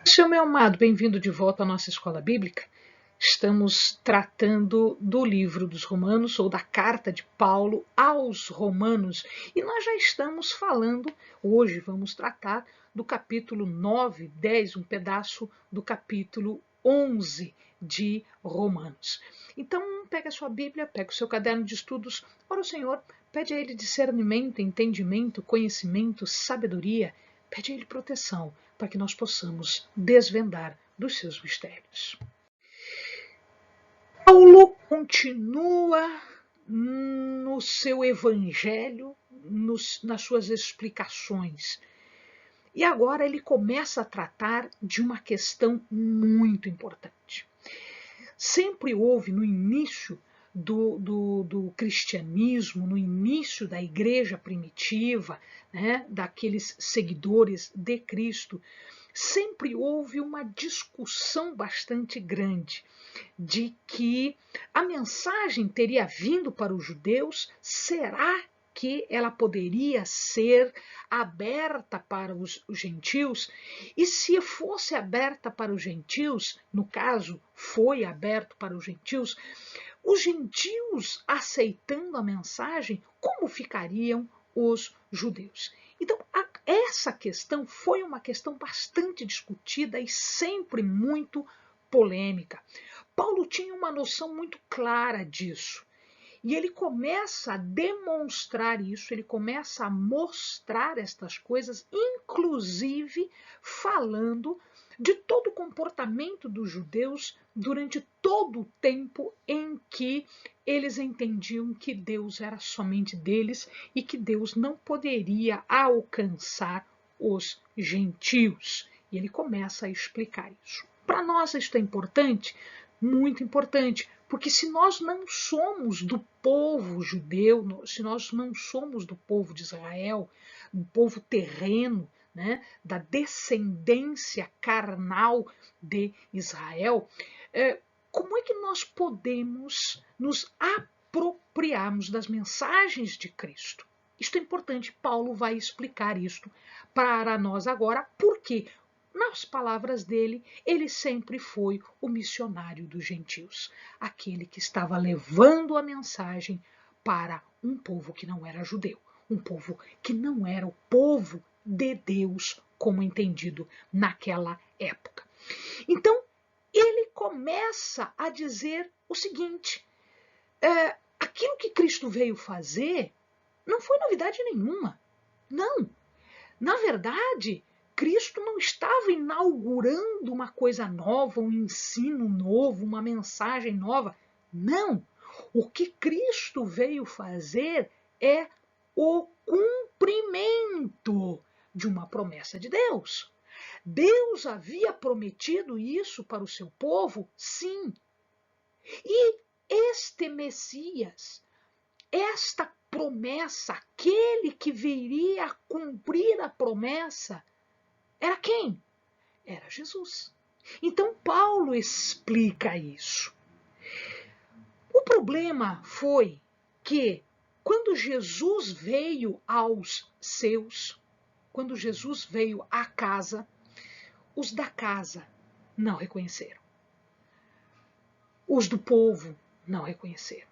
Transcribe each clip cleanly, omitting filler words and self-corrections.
Seu meu amado, bem-vindo de volta à nossa escola bíblica. Estamos tratando do livro dos Romanos, ou da carta de Paulo aos Romanos, e nós já estamos falando, hoje vamos tratar do capítulo 9, 10, um pedaço do capítulo 11 de Romanos. Então, pega a sua Bíblia, pega o seu caderno de estudos, ora o Senhor, pede a Ele discernimento, entendimento, conhecimento, sabedoria, pede a Ele proteção, para que nós possamos desvendar dos seus mistérios. Paulo continua no seu evangelho, nas suas explicações. E agora ele começa a tratar de uma questão muito importante. Sempre houve no início do cristianismo, no início da igreja primitiva, né, daqueles seguidores de Cristo, sempre houve uma discussão bastante grande de que a mensagem teria vindo para os judeus, será que ela poderia ser aberta para os gentios? E se fosse aberta para os gentios, no caso, foi aberto para os gentios aceitando a mensagem, como ficariam os judeus? Então, essa questão foi uma questão bastante discutida e sempre muito polêmica. Paulo tinha uma noção muito clara disso. E ele começa a demonstrar isso, ele começa a mostrar estas coisas, inclusive falando de todo o comportamento dos judeus durante todo o tempo em que eles entendiam que Deus era somente deles e que Deus não poderia alcançar os gentios. E ele começa a explicar isso. Para nós isto é importante, muito importante, porque se nós não somos do povo judeu, se nós não somos do povo de Israel, do povo terreno, né, da descendência carnal de Israel, como é que nós podemos nos apropriarmos das mensagens de Cristo? Isto é importante, Paulo vai explicar isto para nós agora, porque nas palavras dele, ele sempre foi o missionário dos gentios, aquele que estava levando a mensagem para um povo que não era judeu, um povo que não era o povo de Deus como entendido naquela época. Então, ele começa a dizer o seguinte, aquilo que Cristo veio fazer não foi novidade nenhuma, não. Na verdade, Cristo não estava inaugurando uma coisa nova, um ensino novo, uma mensagem nova. Não! O que Cristo veio fazer é o cumprimento de uma promessa de Deus. Deus havia prometido isso para o seu povo? Sim. E este Messias, esta promessa, aquele que viria a cumprir a promessa, era quem? Era Jesus. Então Paulo explica isso. O problema foi que quando Jesus veio aos seus, quando Jesus veio à casa, os da casa não reconheceram. Os do povo não reconheceram.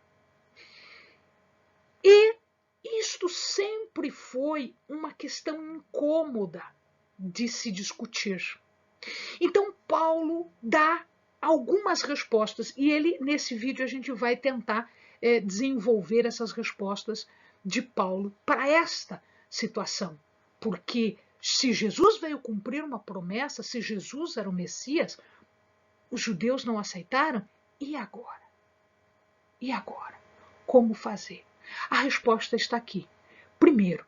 E isto sempre foi uma questão incômoda de se discutir. Então Paulo dá algumas respostas e nesse vídeo a gente vai tentar desenvolver essas respostas de Paulo para esta situação. Porque se Jesus veio cumprir uma promessa, se Jesus era o Messias, os judeus não aceitaram, e agora? E agora? Como fazer? A resposta está aqui. Primeiro,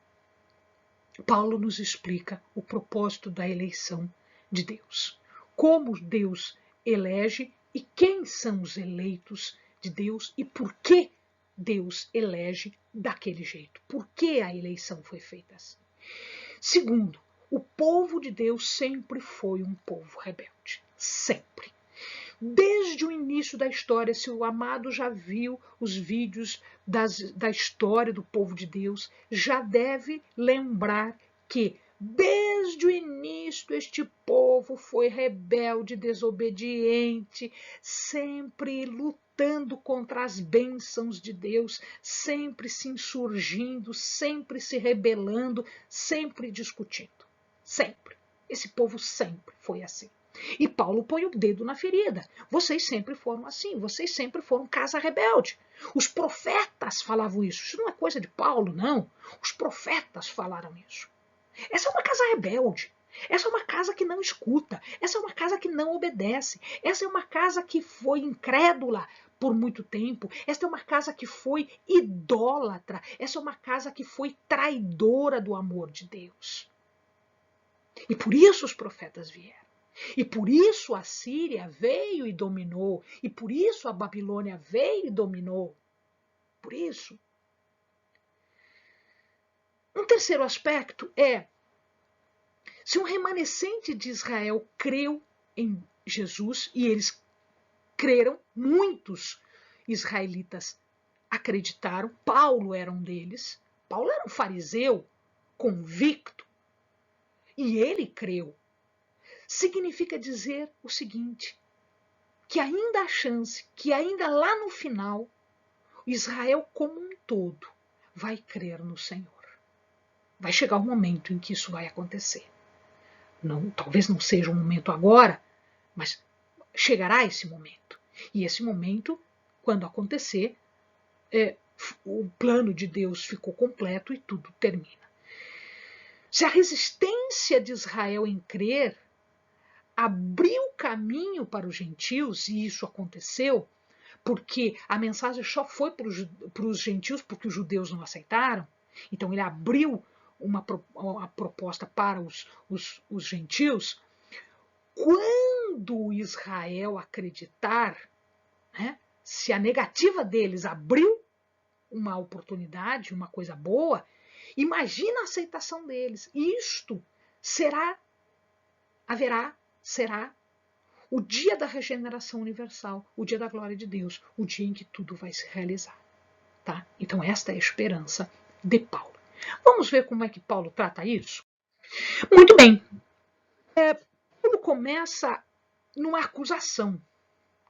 Paulo nos explica o propósito da eleição de Deus. Como Deus elege e quem são os eleitos de Deus e por que Deus elege daquele jeito. Por que a eleição foi feita assim? Segundo, o povo de Deus sempre foi um povo rebelde. Sempre. Desde o início da história, se o amado já viu os vídeos da história do povo de Deus, já deve lembrar que Desde o início, este povo foi rebelde, desobediente, sempre lutando contra as bênçãos de Deus, sempre se insurgindo, sempre se rebelando, sempre discutindo. Sempre. Esse povo sempre foi assim. E Paulo põe o dedo na ferida. Vocês sempre foram assim, vocês sempre foram casa rebelde. Os profetas falavam isso. Isso não é coisa de Paulo, não. Os profetas falaram isso. Essa é uma casa rebelde. Essa é uma casa que não escuta. Essa é uma casa que não obedece. Essa é uma casa que foi incrédula por muito tempo. Essa é uma casa que foi idólatra. Essa é uma casa que foi traidora do amor de Deus. E por isso os profetas vieram. E por isso a Síria veio e dominou. E por isso a Babilônia veio e dominou. Por isso. Um terceiro aspecto é: se um remanescente de Israel creu em Jesus, e eles creram, muitos israelitas acreditaram, Paulo era um deles. Paulo era um fariseu convicto, e ele creu. Significa dizer o seguinte, que ainda há chance, que ainda lá no final, Israel como um todo vai crer no Senhor. Vai chegar o momento em que isso vai acontecer. Não, talvez não seja um momento agora, mas chegará esse momento. E esse momento, quando acontecer, o plano de Deus ficou completo e tudo termina. Se a resistência de Israel em crer abriu caminho para os gentios, e isso aconteceu, porque a mensagem só foi para os gentios porque os judeus não aceitaram, então ele abriu uma proposta para os gentios. Quando Israel acreditar, né, se a negativa deles abriu uma oportunidade, uma coisa boa, imagina a aceitação deles. Isto será o dia da regeneração universal, o dia da glória de Deus, o dia em que tudo vai se realizar. Tá? Então esta é a esperança de Paulo. Vamos ver como é que Paulo trata isso? Muito bem. Tudo começa numa acusação,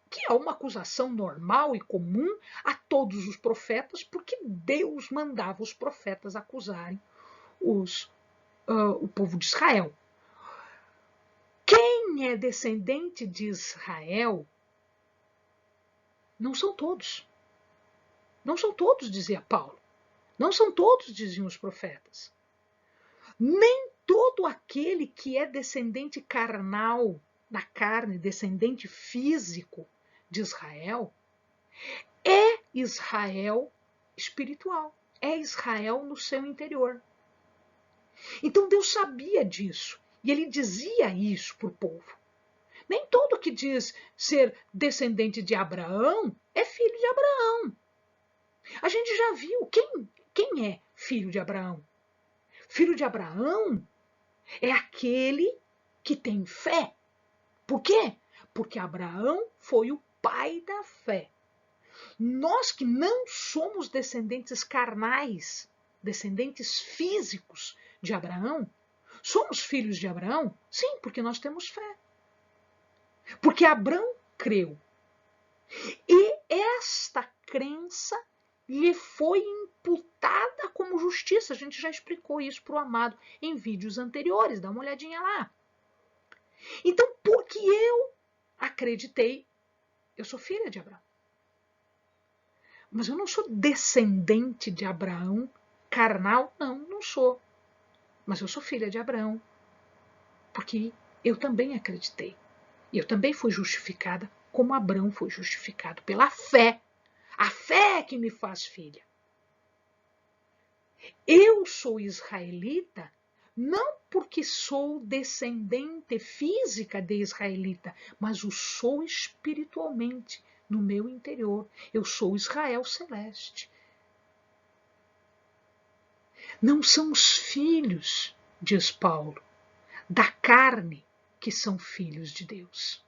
que é uma acusação normal e comum a todos os profetas, porque Deus mandava os profetas acusarem o povo de Israel. Quem é descendente de Israel não são todos. Não são todos, dizia Paulo. Não são todos, diziam os profetas. Nem todo aquele que é descendente carnal, na carne, descendente físico de Israel, é Israel espiritual. É Israel no seu interior. Então Deus sabia disso. E ele dizia isso para o povo. Nem todo que diz ser descendente de Abraão é filho de Abraão. A gente já viu quem é filho de Abraão. Filho de Abraão é aquele que tem fé. Por quê? Porque Abraão foi o pai da fé. Nós que não somos descendentes carnais, descendentes físicos de Abraão, somos filhos de Abraão? Sim, porque nós temos fé. Porque Abraão creu. E esta crença lhe foi imputada como justiça. A gente já explicou isso para o amado em vídeos anteriores. Dá uma olhadinha lá. Então, porque eu acreditei, eu sou filha de Abraão. Mas eu não sou descendente de Abraão carnal. Não sou. Mas eu sou filha de Abraão. Porque eu também acreditei. E eu também fui justificada como Abraão foi justificado pela fé. A fé é que me faz filha. Eu sou israelita não porque sou descendente física de israelita, mas o sou espiritualmente no meu interior. Eu sou Israel celeste. Não são os filhos, diz Paulo, da carne que são filhos de Deus,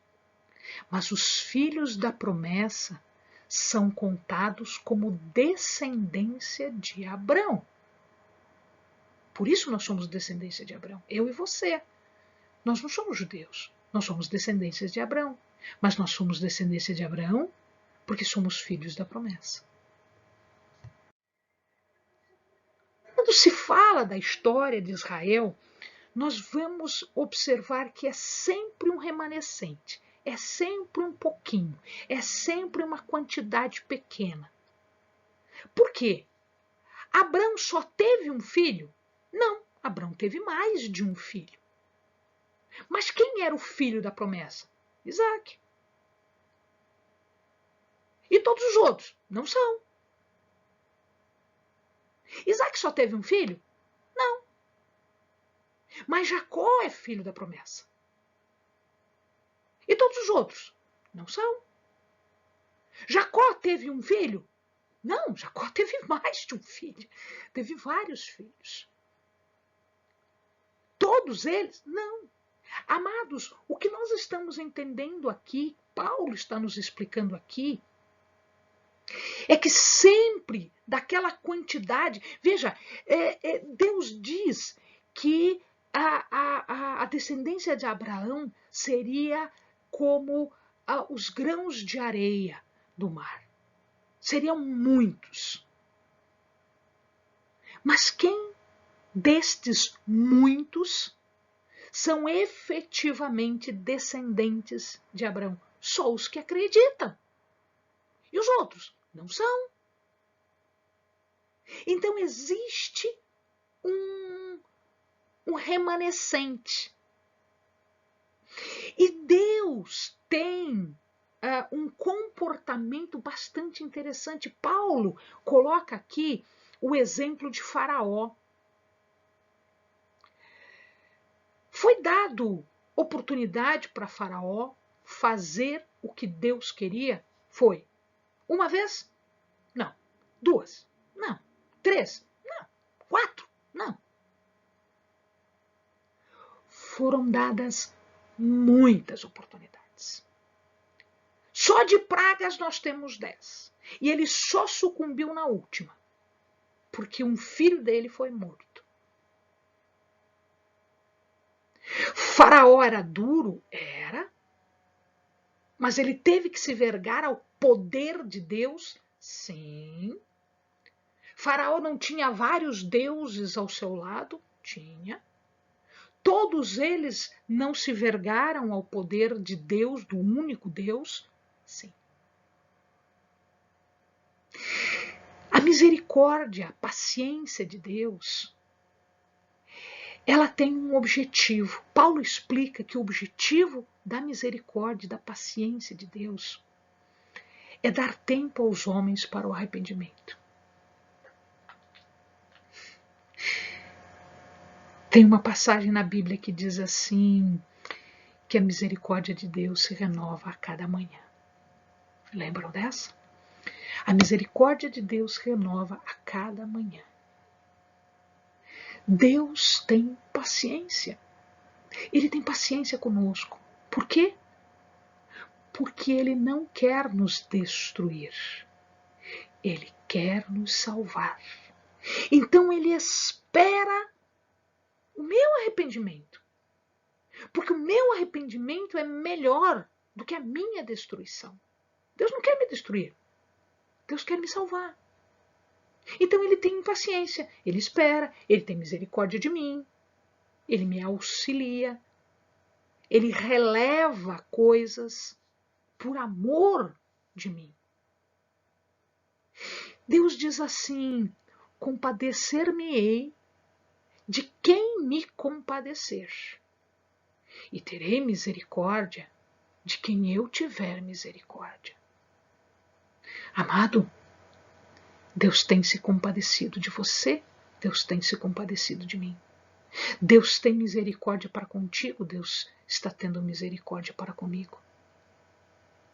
mas os filhos da promessa são contados como descendência de Abraão. Por isso nós somos descendência de Abraão, eu e você. Nós não somos judeus, nós somos descendências de Abraão. Mas nós somos descendência de Abraão porque somos filhos da promessa. Quando se fala da história de Israel, nós vamos observar que é sempre um remanescente, é sempre um pouquinho, é sempre uma quantidade pequena. Por quê? Abraão só teve um filho? Não, Abraão teve mais de um filho. Mas quem era o filho da promessa? Isaac. E todos os outros? Não são. Isaac só teve um filho? Não. Mas Jacó é filho da promessa. E todos os outros? Não são. Jacó teve um filho? Não, Jacó teve mais de um filho. Teve vários filhos. Todos eles? Não. Amados, o que nós estamos entendendo aqui, Paulo está nos explicando aqui, é que sempre daquela quantidade, veja, Deus diz que a descendência de Abraão seria como os grãos de areia do mar. Seriam muitos. Mas quem destes muitos são efetivamente descendentes de Abraão? Só os que acreditam. E os outros? Não são. Então existe um remanescente. E Deus tem um comportamento bastante interessante. Paulo coloca aqui o exemplo de Faraó. Foi dado oportunidade para Faraó fazer o que Deus queria? Foi. Uma vez? Não. Duas? Não. Três? Não. Quatro? Não. Foram dadas muitas oportunidades. Só de pragas nós temos 10. E ele só sucumbiu na última, porque um filho dele foi morto. Faraó era duro? Era. Mas ele teve que se vergar ao poder de Deus? Sim. Faraó não tinha vários deuses ao seu lado? Tinha. Todos eles não se vergaram ao poder de Deus, do único Deus? Sim. A misericórdia, a paciência de Deus, ela tem um objetivo. Paulo explica que o objetivo da misericórdia, da paciência de Deus, é dar tempo aos homens para o arrependimento. Tem uma passagem na Bíblia que diz assim, que a misericórdia de Deus se renova a cada manhã. Lembram dessa? A misericórdia de Deus renova a cada manhã. Deus tem paciência. Ele tem paciência conosco. Por quê? Porque Ele não quer nos destruir. Ele quer nos salvar. Então Ele espera o meu arrependimento. Porque o meu arrependimento é melhor do que a minha destruição. Deus não quer me destruir. Deus quer me salvar. Então Ele tem paciência, Ele espera, Ele tem misericórdia de mim, Ele me auxilia, Ele releva coisas por amor de mim. Deus diz assim, compadecer-me-ei de quem me compadecer, e terei misericórdia de quem eu tiver misericórdia. Amado, Deus tem se compadecido de você, Deus tem se compadecido de mim. Deus tem misericórdia para contigo, Deus está tendo misericórdia para comigo.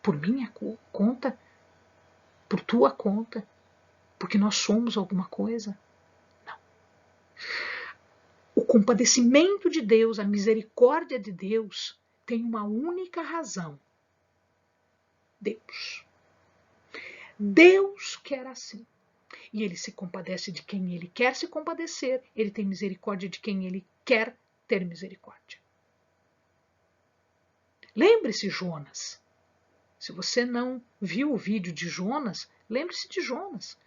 Por minha conta, por tua conta, porque nós somos alguma coisa? Não. O compadecimento de Deus, a misericórdia de Deus, tem uma única razão. Deus. Deus quer assim. E ele se compadece de quem ele quer se compadecer, ele tem misericórdia de quem ele quer ter misericórdia. Lembre-se, Jonas. Se você não viu o vídeo de Jonas, lembre-se de Jonas.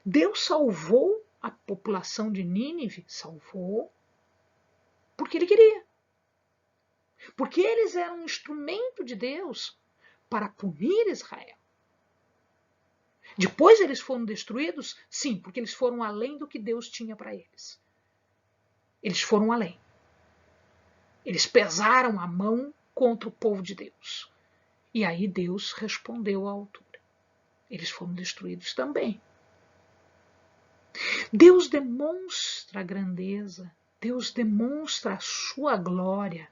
Deus salvou a população de Nínive, salvou porque ele queria. Porque eles eram um instrumento de Deus para punir Israel. Depois eles foram destruídos? Sim, porque eles foram além do que Deus tinha para eles. Eles foram além. Eles pesaram a mão contra o povo de Deus. E aí Deus respondeu à altura. Eles foram destruídos também. Deus demonstra a grandeza, Deus demonstra a sua glória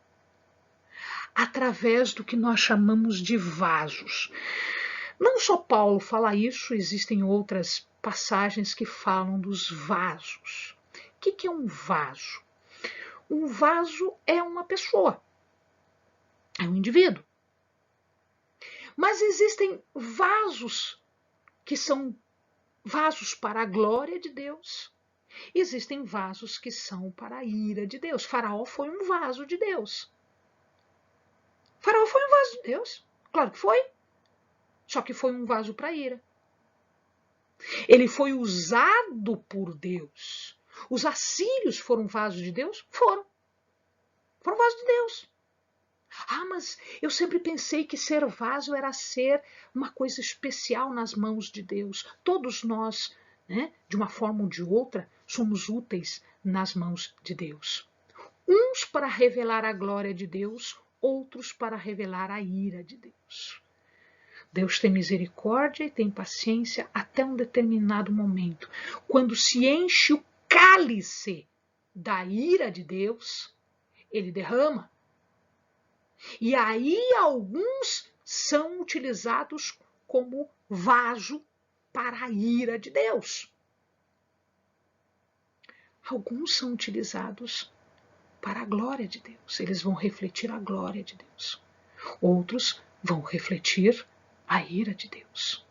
através do que nós chamamos de vasos. Não só Paulo fala isso, existem outras passagens que falam dos vasos. O que é um vaso? Um vaso é uma pessoa, é um indivíduo. Mas existem vasos que são vasos para a glória de Deus. Existem vasos que são para a ira de Deus. Faraó foi um vaso de Deus. Faraó foi um vaso de Deus. Claro que foi. Só que foi um vaso para a ira. Ele foi usado por Deus. Os assírios foram vasos de Deus? Foram. Foram vasos de Deus. Ah, mas eu sempre pensei que ser vaso era ser uma coisa especial nas mãos de Deus. Todos nós, né, de uma forma ou de outra, somos úteis nas mãos de Deus. Uns para revelar a glória de Deus, outros para revelar a ira de Deus. Deus tem misericórdia e tem paciência até um determinado momento. Quando se enche o cálice da ira de Deus, ele derrama. E aí alguns são utilizados como vaso para a ira de Deus. Alguns são utilizados para a glória de Deus. Eles vão refletir a glória de Deus. Outros vão refletir a ira de Deus.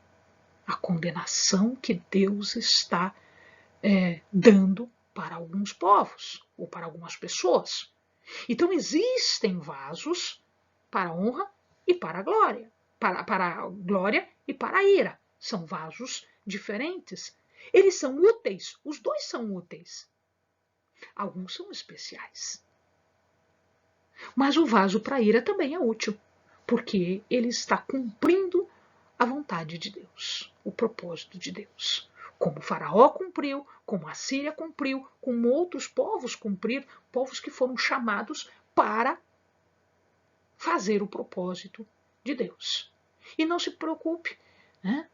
A condenação que Deus está dando para alguns povos ou para algumas pessoas. Então existem vasos para a honra e para a glória. Para a glória e para a ira. São vasos diferentes. Eles são úteis, os dois são úteis. Alguns são especiais. Mas o vaso para a ira também é útil, porque ele está cumprindo a vontade de Deus, o propósito de Deus. Como o Faraó cumpriu, como a Síria cumpriu, como outros povos cumpriram, povos que foram chamados para fazer o propósito de Deus. E não se preocupe, né?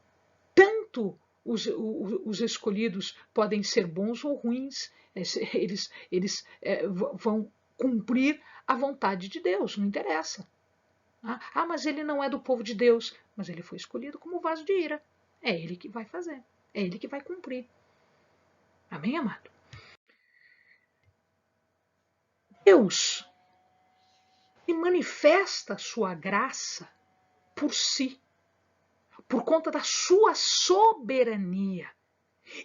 Tanto os escolhidos podem ser bons ou ruins, eles vão cumprir a vontade de Deus, não interessa. Ah, mas ele não é do povo de Deus, mas ele foi escolhido como vaso de ira. É ele que vai fazer, é ele que vai cumprir. Amém, amado? Deus e manifesta a sua graça por si, por conta da sua soberania,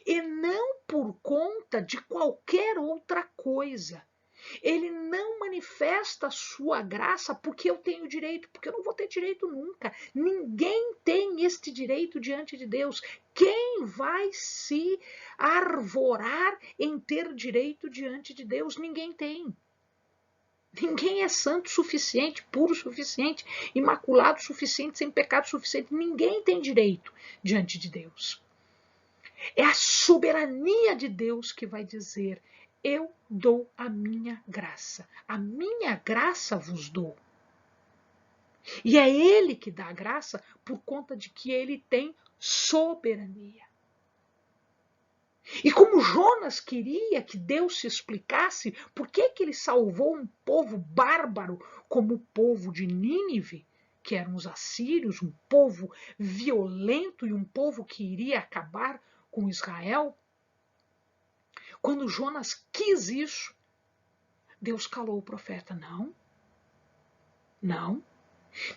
e não por conta de qualquer outra coisa. Ele não manifesta a sua graça porque eu tenho direito, porque eu não vou ter direito nunca. Ninguém tem este direito diante de Deus. Quem vai se arvorar em ter direito diante de Deus? Ninguém tem. Ninguém é santo o suficiente, puro o suficiente, imaculado o suficiente, sem pecado o suficiente. Ninguém tem direito diante de Deus. É a soberania de Deus que vai dizer: eu dou a minha graça vos dou. E é Ele que dá a graça por conta de que Ele tem soberania. E como Jonas queria que Deus se explicasse por que ele salvou um povo bárbaro como o povo de Nínive, que eram os assírios, um povo violento e um povo que iria acabar com Israel, quando Jonas quis isso, Deus calou o profeta. Não.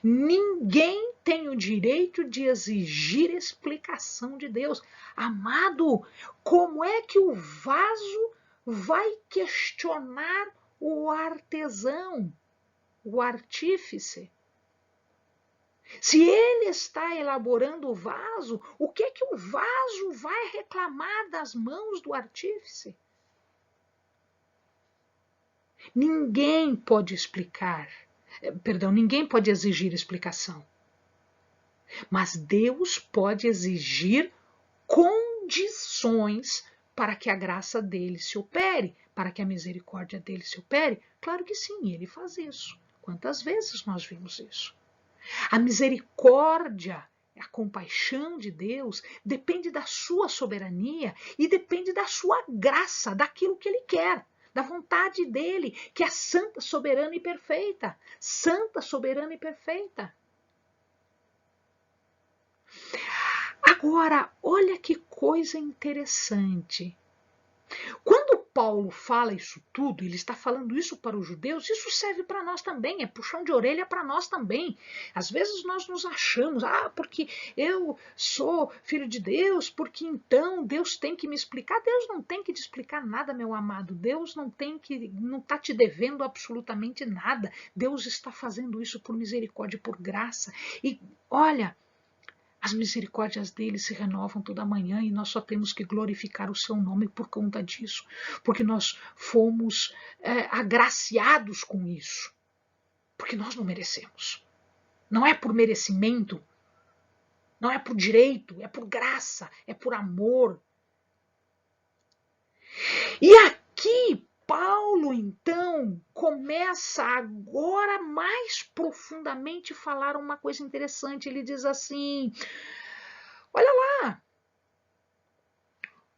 Ninguém tem o direito de exigir explicação de Deus. Amado, como é que o vaso vai questionar o artesão, o artífice? Se ele está elaborando o vaso, o que é que o vaso vai reclamar das mãos do artífice? Ninguém pode explicar, ninguém pode exigir explicação. Mas Deus pode exigir condições para que a graça dele se opere, para que a misericórdia dele se opere. Claro que sim, ele faz isso. Quantas vezes nós vimos isso? A misericórdia, a compaixão de Deus depende da sua soberania e depende da sua graça, daquilo que ele quer, da vontade dele, que é santa, soberana e perfeita. Santa, soberana e perfeita. Agora, olha que coisa interessante. Quando Paulo fala isso tudo, ele está falando isso para os judeus, isso serve para nós também, é puxão de orelha para nós também. Às vezes nós nos achamos, porque eu sou filho de Deus, porque então Deus tem que me explicar. Deus não tem que te explicar nada, meu amado. Deus não está te devendo absolutamente nada. Deus está fazendo isso por misericórdia, por graça. E olha, as misericórdias dele se renovam toda manhã e nós só temos que glorificar o seu nome por conta disso, porque nós fomos agraciados com isso, porque nós não merecemos. Não é por merecimento, não é por direito, é por graça, é por amor. E aqui Paulo, então, começa agora mais profundamente a falar uma coisa interessante. Ele diz assim, olha lá,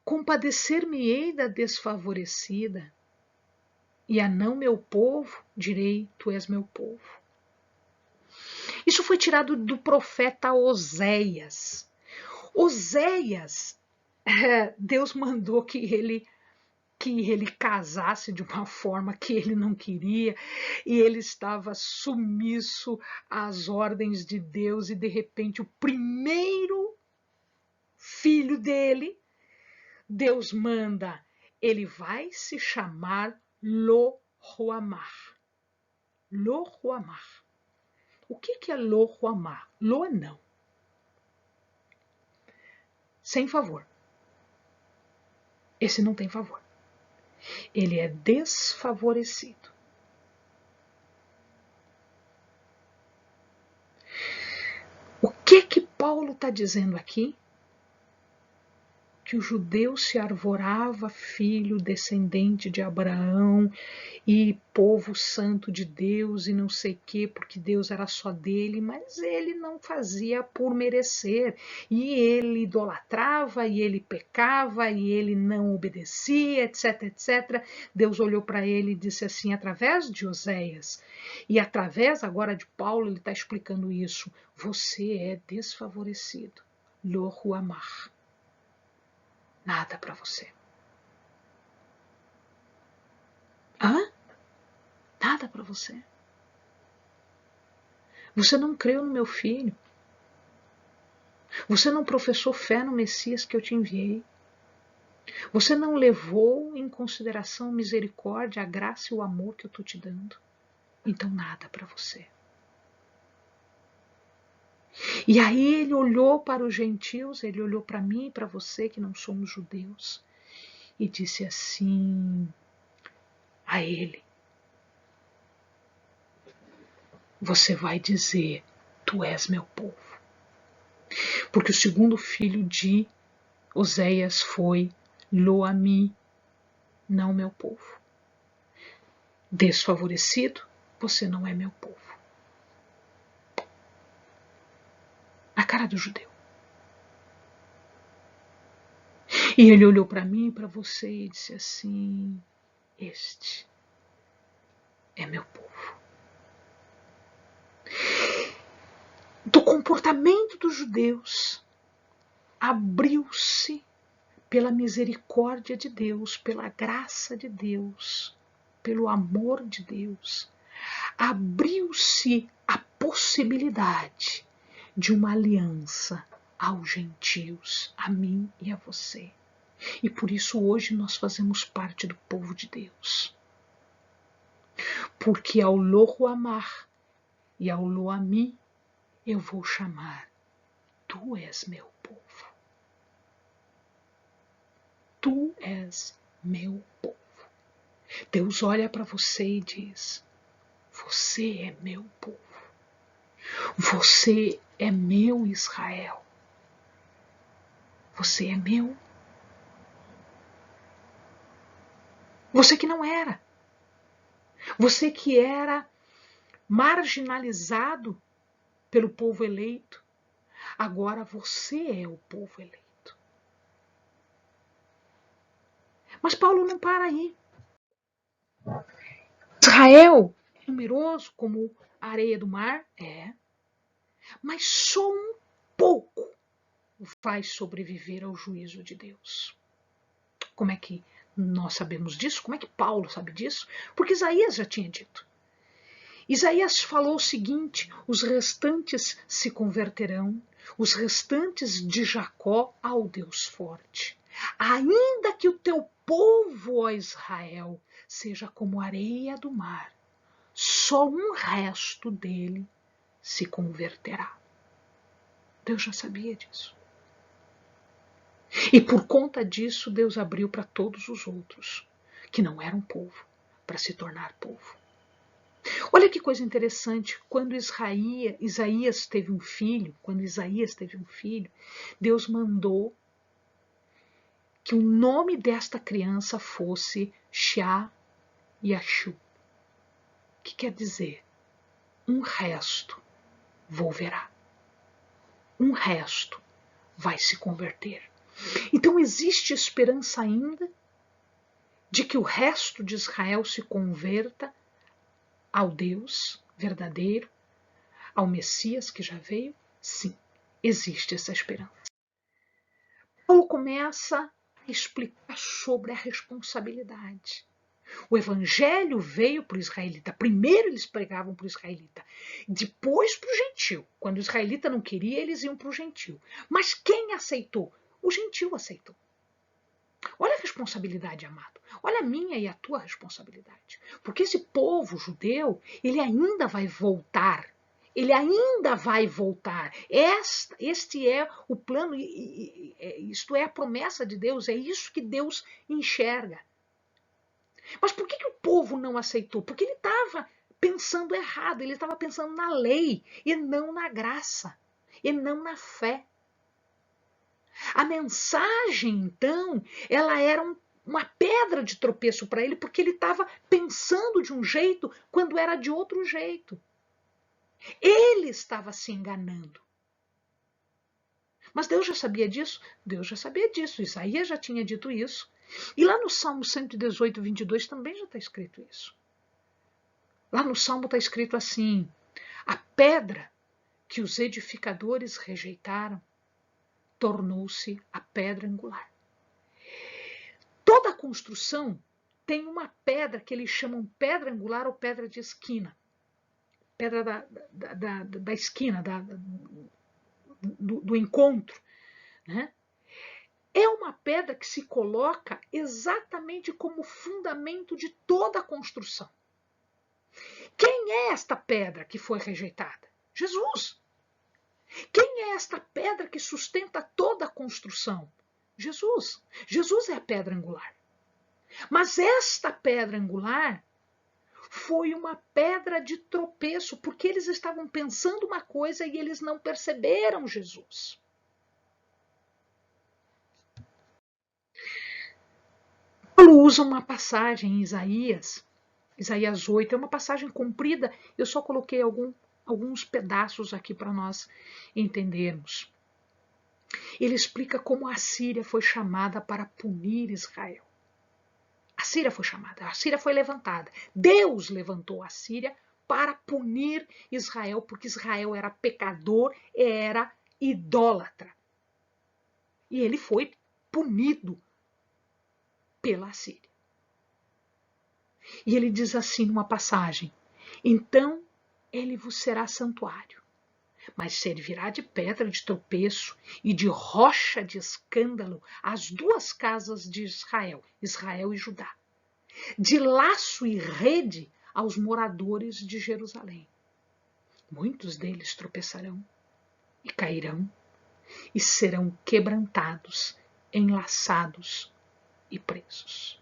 compadecer-me-ei da desfavorecida, e a não meu povo direi, tu és meu povo. Isso foi tirado do profeta Oséias. Oséias, Deus mandou que ele casasse de uma forma que ele não queria, e ele estava submisso às ordens de Deus, e de repente o primeiro filho dele, Deus manda, ele vai se chamar Lo-Ruamah. Lo-Ruamah. O que é Lo-Ruamah? Lo é não. Sem favor. Esse não tem favor. Ele é desfavorecido. O que Paulo está dizendo aqui? Que o judeu se arvorava filho descendente de Abraão e povo santo de Deus e não sei o quê, porque Deus era só dele, mas ele não fazia por merecer. E ele idolatrava, e ele pecava, e ele não obedecia, etc, etc. Deus olhou para ele e disse assim, através de Oséias, e através agora de Paulo, ele está explicando isso. Você é desfavorecido. Lo-Ruamah. Nada para você. Nada para você. Você não creu no meu filho. Você não professou fé no Messias que eu te enviei. Você não levou em consideração a misericórdia, a graça e o amor que eu estou te dando. Então nada para você. E aí ele olhou para os gentios, ele olhou para mim e para você que não somos judeus e disse assim a ele, você vai dizer, tu és meu povo. Porque o segundo filho de Oséias foi Lo-Ammi, não meu povo. Desfavorecido, você não é meu povo. A cara do judeu. E ele olhou para mim e para você e disse assim, este é meu povo. Do comportamento dos judeus, abriu-se pela misericórdia de Deus, pela graça de Deus, pelo amor de Deus, abriu-se a possibilidade de uma aliança aos gentios, a mim e a você. E por isso hoje nós fazemos parte do povo de Deus. Porque ao lo amar e ao lo ami, eu vou chamar, tu és meu povo. Tu és meu povo. Deus olha para você e diz, você é meu povo. Você é meu Israel. Você é meu. Você que não era. Você que era marginalizado pelo povo eleito. Agora você é o povo eleito. Mas Paulo não para aí. Israel é numeroso como a areia do mar? É. Mas só um pouco vai sobreviver ao juízo de Deus. Como é que nós sabemos disso? Como é que Paulo sabe disso? Porque Isaías já tinha dito. Isaías falou o seguinte, os restantes se converterão, os restantes de Jacó ao Deus forte. Ainda que o teu povo, ó Israel, seja como areia do mar, só um resto dele se converterá. Deus já sabia disso. E por conta disso, Deus abriu para todos os outros, que não eram povo, para se tornar povo. Olha que coisa interessante, quando Isaías teve um filho, Deus mandou que o nome desta criança fosse Shá-Yashu, que quer dizer, um resto volverá. Um resto vai se converter. Então existe esperança ainda de que o resto de Israel se converta ao Deus verdadeiro, ao Messias que já veio? Sim, existe essa esperança. Paulo começa a explicar sobre a responsabilidade. O evangelho veio para o israelita. Primeiro eles pregavam para o israelita, depois para o gentil. Quando o israelita não queria, eles iam para o gentil. Mas quem aceitou? O gentil aceitou. Olha a responsabilidade, amado. Olha a minha e a tua responsabilidade. Porque esse povo judeu, ele ainda vai voltar. Ele ainda vai voltar. Este é o plano, isto é a promessa de Deus, é isso que Deus enxerga. Mas por que o povo não aceitou? Porque ele estava pensando errado, ele estava pensando na lei e não na graça, e não na fé. A mensagem, então, ela era uma pedra de tropeço para ele, porque ele estava pensando de um jeito quando era de outro jeito. Ele estava se enganando. Mas Deus já sabia disso? Deus já sabia disso. Isaías já tinha dito isso. E lá no Salmo 118, 22 também já está escrito isso. Lá no Salmo está escrito assim, a pedra que os edificadores rejeitaram tornou-se a pedra angular. Toda a construção tem uma pedra que eles chamam pedra angular ou pedra de esquina. Pedra da esquina, do encontro. Né? É uma pedra que se coloca exatamente como fundamento de toda a construção. Quem é esta pedra que foi rejeitada? Jesus. Quem é esta pedra que sustenta toda a construção? Jesus. Jesus é a pedra angular. Mas esta pedra angular foi uma pedra de tropeço, porque eles estavam pensando uma coisa e eles não perceberam Jesus. Paulo usa uma passagem em Isaías 8, é uma passagem comprida, eu só coloquei alguns pedaços aqui para nós entendermos. Ele explica como a Síria foi chamada para punir Israel. A Síria foi chamada, a Síria foi levantada. Deus levantou a Síria para punir Israel, porque Israel era pecador, era idólatra. E ele foi punido pela Síria. E ele diz assim numa passagem, então ele vos será santuário, mas servirá de pedra de tropeço e de rocha de escândalo às duas casas de Israel, Israel e Judá, de laço e rede aos moradores de Jerusalém. Muitos deles tropeçarão e cairão e serão quebrantados, enlaçados e presos.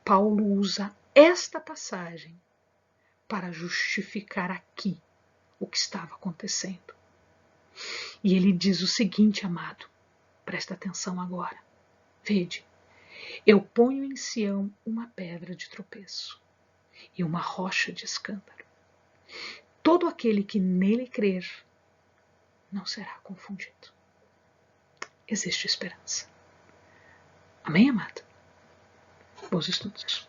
Paulo usa esta passagem para justificar aqui o que estava acontecendo. E ele diz o seguinte, amado, presta atenção agora. Vede, eu ponho em Sião uma pedra de tropeço e uma rocha de escândalo. Todo aquele que nele crer não será confundido. Existe esperança. Amém, amado? Bons estudos.